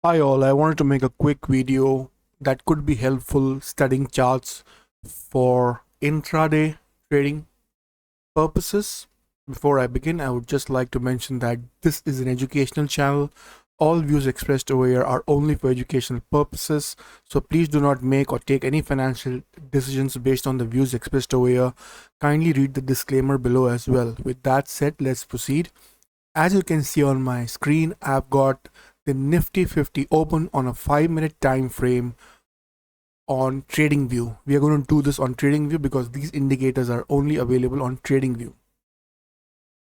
Hi all, I wanted to make a quick video that could be helpful studying charts for intraday trading purposes. Before I begin, I would just like to mention that this is an educational channel. All views expressed over here are only for educational purposes, so please do not make or take any financial decisions based on the views expressed over here. Kindly read the disclaimer below as well. With that said, let's proceed. As you can see on my screen, I've got the Nifty 50 open on a 5-minute time frame on Tradingview. We are going to do this on Tradingview because these indicators are only available on Tradingview.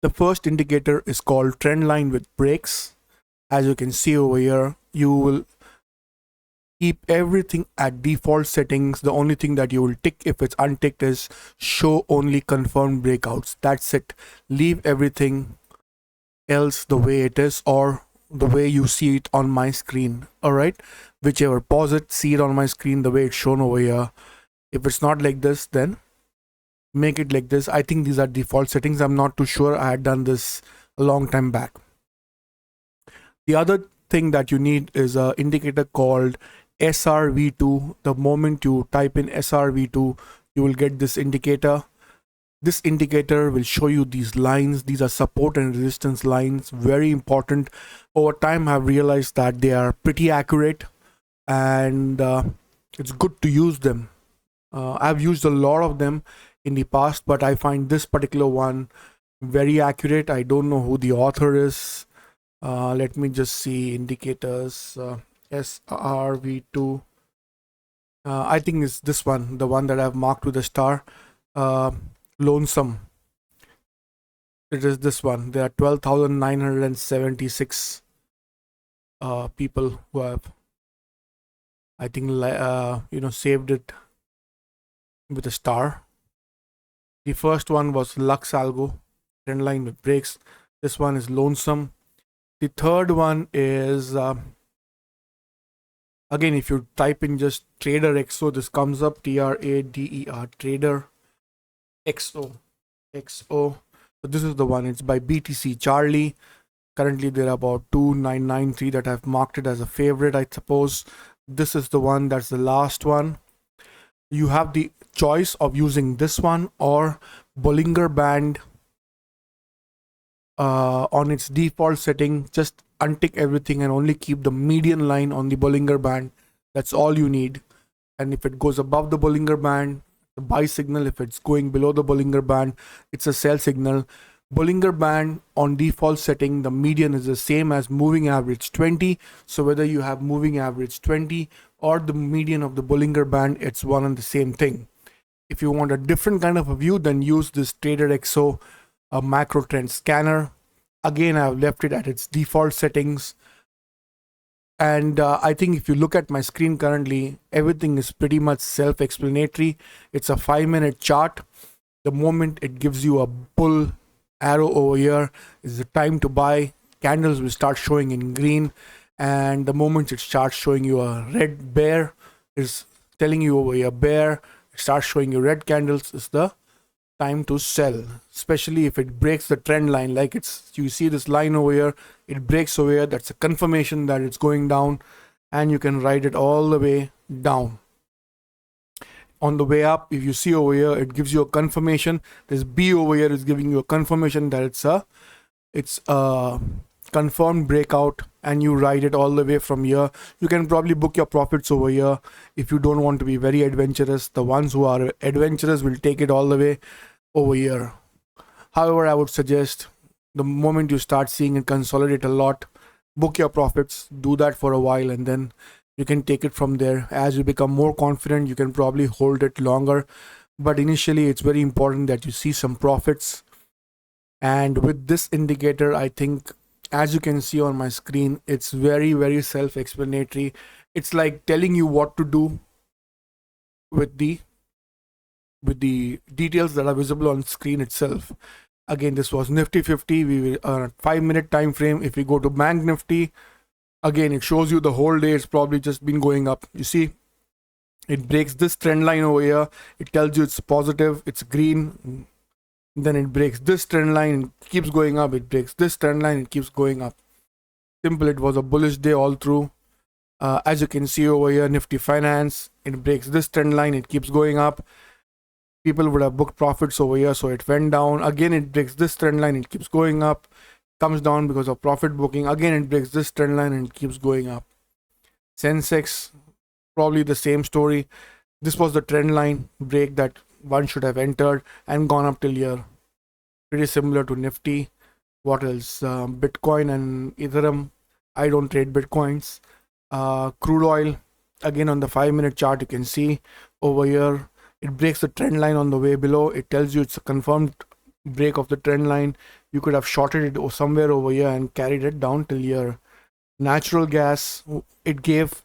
The first indicator is called trend line with breaks. As you can see over here, you will keep everything at default settings. The only thing that you will tick if it's unticked is show only confirmed breakouts. That's it. Leave everything else the way it is or the way you see it on my screen. All right, whichever, pause it, see it on my screen the way it's shown over here. If it's not like this, then make it like this. I think these are default settings. I'm not too sure. I had done this a long time back. The other thing that you need is an indicator called SRV2. The moment you type in SRV2, you will get this indicator. This indicator will show you these lines. These are support and resistance lines, very important. Over time, I've realized that they are pretty accurate and it's good to use them. I've used a lot of them in the past, but I find this particular one very accurate. I don't know who the author is. Let me just see indicators. SRV2. I think it's this one, the one that I've marked with a star. Lonesome. It is this one. There are 12,976 people who have, I think, saved it with a star. The first one was Lux Algo, trend line with breaks. This one is Lonesome. The third one is again, if you type in just Trader XO, this comes up. TRADER, Trader XO. So this is the one. It's by BTC Charlie. Currently there are about 2993 that I've marked it as a favorite, I suppose. This is the one, that's the last one. You have the choice of using this one or Bollinger Band on its default setting. Just untick everything and only keep the median line on the Bollinger Band. That's all you need. And if it goes above the Bollinger Band, the buy signal. If it's going below the Bollinger Band, it's a sell signal. Bollinger Band on default setting, the median is the same as moving average 20. So whether you have moving average 20 or the median of the Bollinger Band, it's one and the same thing. If you want a different kind of a view, then use this Trader XO macro trend scanner. Again, I've left it at its default settings. And I think if you look at my screen currently, everything is pretty much self-explanatory. It's a 5-minute chart. The moment it gives you a bull arrow over here is the time to buy. Candles will start showing in green. And the moment it starts showing you a red bear, is telling you over here bear. It starts showing you red candles, is the time to sell, especially if it breaks the trend line. Like you see this line over here, it breaks over here, that's a confirmation that it's going down, and you can ride it all the way down. On the way up, if you see over here, it gives you a confirmation. This B over here is giving you a confirmation that it's a confirmed breakout, and you ride it all the way from here. You can probably book your profits over here if you don't want to be very adventurous. The ones who are adventurous will take it all the way over here. However, I would suggest the moment you start seeing it consolidate a lot, book your profits, do that for a while, and then you can take it from there. As you become more confident, you can probably hold it longer, but initially it's very important that you see some profits. And with this indicator, I think, as you can see on my screen, it's very, very self-explanatory. It's like telling you what to do with the details that are visible on screen itself. Again, this was Nifty 50. We will 5-minute time frame. If we go to Bank Nifty, again, it shows you the whole day. It's probably just been going up. You see, it breaks this trend line over here. It tells you it's positive, it's green. Then it breaks this trend line and keeps going up. It breaks this trend line and keeps going up. Simple. It was a bullish day all through. As you can see over here, Nifty Finance, it breaks this trend line, it keeps going up. People would have booked profits over here, so it went down. Again, it breaks this trend line, it keeps going up, comes down because of profit booking. Again, it breaks this trend line and it keeps going up. Sensex, probably the same story. This was the trend line break that one should have entered and gone up till here. Pretty similar to Nifty. What else? Bitcoin and Ethereum. I don't trade Bitcoins. Crude oil, again on the 5-minute chart, you can see over here, it breaks the trend line on the way below. It tells you it's a confirmed break of the trend line. You could have shorted it somewhere over here and carried it down till here. Natural gas, it gave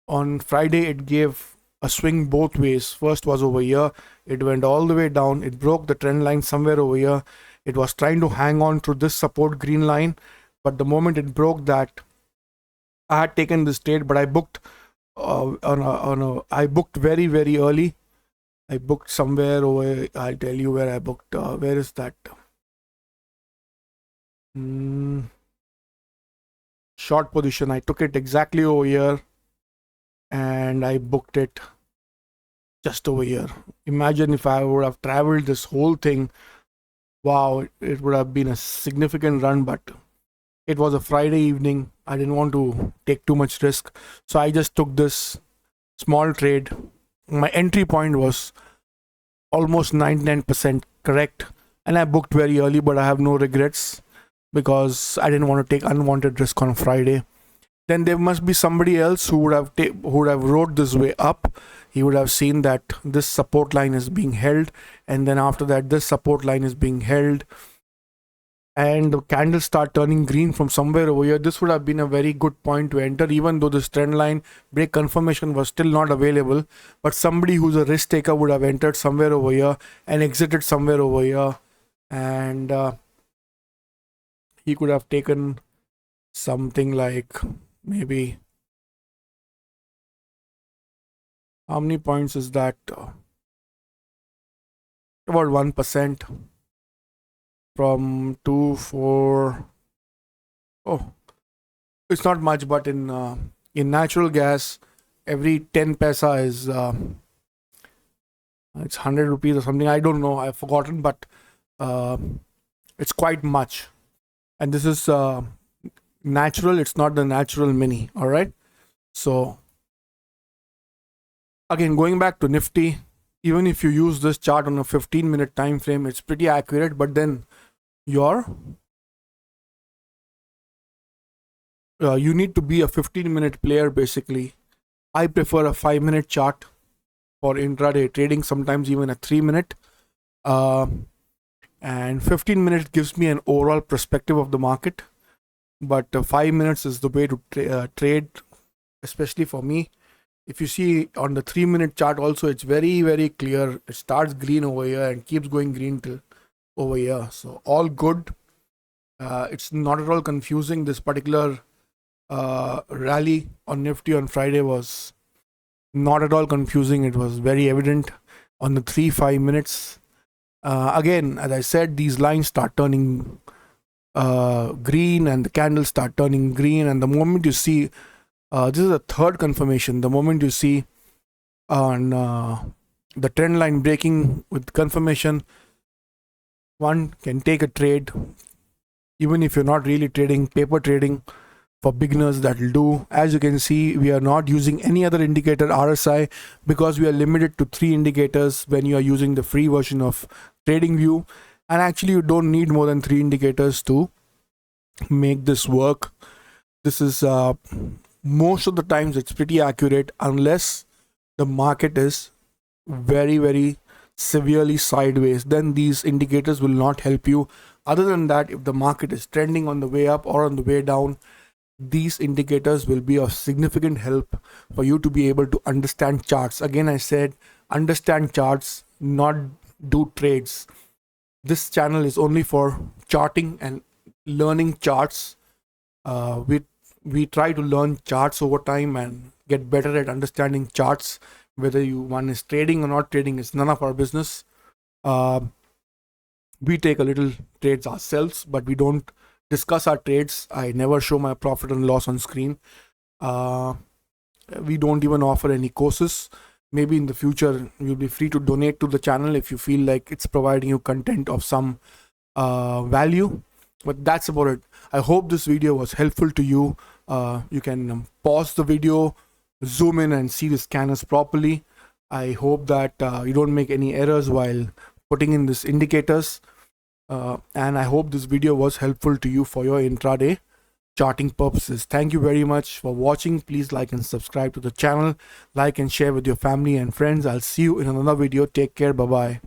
on Friday, it gave a swing both ways. First was over here, it went all the way down, it broke the trend line somewhere over here. It was trying to hang on to this support green line, but the moment it broke that, I had taken this trade, but I booked I booked very early. I booked somewhere over. I'll tell you where I booked. Where is that? Short position. I took it exactly over here, and I booked it just over here. Imagine if I would have traveled this whole thing. Wow, it would have been a significant run, but it was a Friday evening. I didn't want to take too much risk, so I just took this small trade. My entry point was almost 99% correct, and I booked very early, but I have no regrets because I didn't want to take unwanted risk on Friday. Then there must be somebody else who would have rode this way up. He would have seen that this support line is being held, and then after that this support line is being held, and the candles start turning green from somewhere over here. This would have been a very good point to enter, even though this trend line break confirmation was still not available. But somebody who's a risk taker would have entered somewhere over here and exited somewhere over here, and he could have taken something like maybe, how many points is that? About 1% from 2 4. Oh, it's not much, but in natural gas, every 10 paisa is it's 100 rupees or something. I don't know, I've forgotten, but it's quite much. And this is natural, it's not the natural mini. All right, so again, going back to Nifty, even if you use this chart on a 15-minute time frame, it's pretty accurate, but then you need to be a 15-minute player basically. I prefer a 5-minute chart for intraday trading, sometimes even a 3-minute, and 15 minutes gives me an overall perspective of the market, but 5 minutes is the way to trade, especially for me. If you see on the 3-minute chart also, it's very clear. It starts green over here and keeps going green till over here, so all good. It's not at all confusing. This particular rally on Nifty on Friday was not at all confusing. It was very evident on the 3-5 minutes. Again, as I said, these lines start turning green and the candles start turning green, and the moment you see this is a third confirmation, the moment you see on the trend line breaking with confirmation, one can take a trade. Even if you're not really trading, paper trading for beginners, that will do. As you can see, we are not using any other indicator RSI because we are limited to 3 indicators when you are using the free version of Tradingview, and actually you don't need more than 3 indicators to make this work. This is most of the times it's pretty accurate unless the market is very severely sideways. Then these indicators will not help you. Other than that, if the market is trending on the way up or on the way down, these indicators will be of significant help for you to be able to understand charts. Again, I said understand charts, not do trades. This channel is only for charting and learning charts. We try to learn charts over time and get better at understanding charts. Whether one is trading or not trading is none of our business. We take a little trades ourselves, but we don't discuss our trades. I never show my profit and loss on screen. We don't even offer any courses. Maybe in the future you'll be free to donate to the channel if you feel like it's providing you content of some value. But that's about it. I hope this video was helpful to you. You can pause the video, zoom in and see the scanners properly. I hope that you don't make any errors while putting in these indicators. And I hope this video was helpful to you for your intraday charting purposes. Thank you very much for watching. Please like and subscribe to the channel. Like and share with your family and friends. I'll see you in another video. Take care. Bye bye.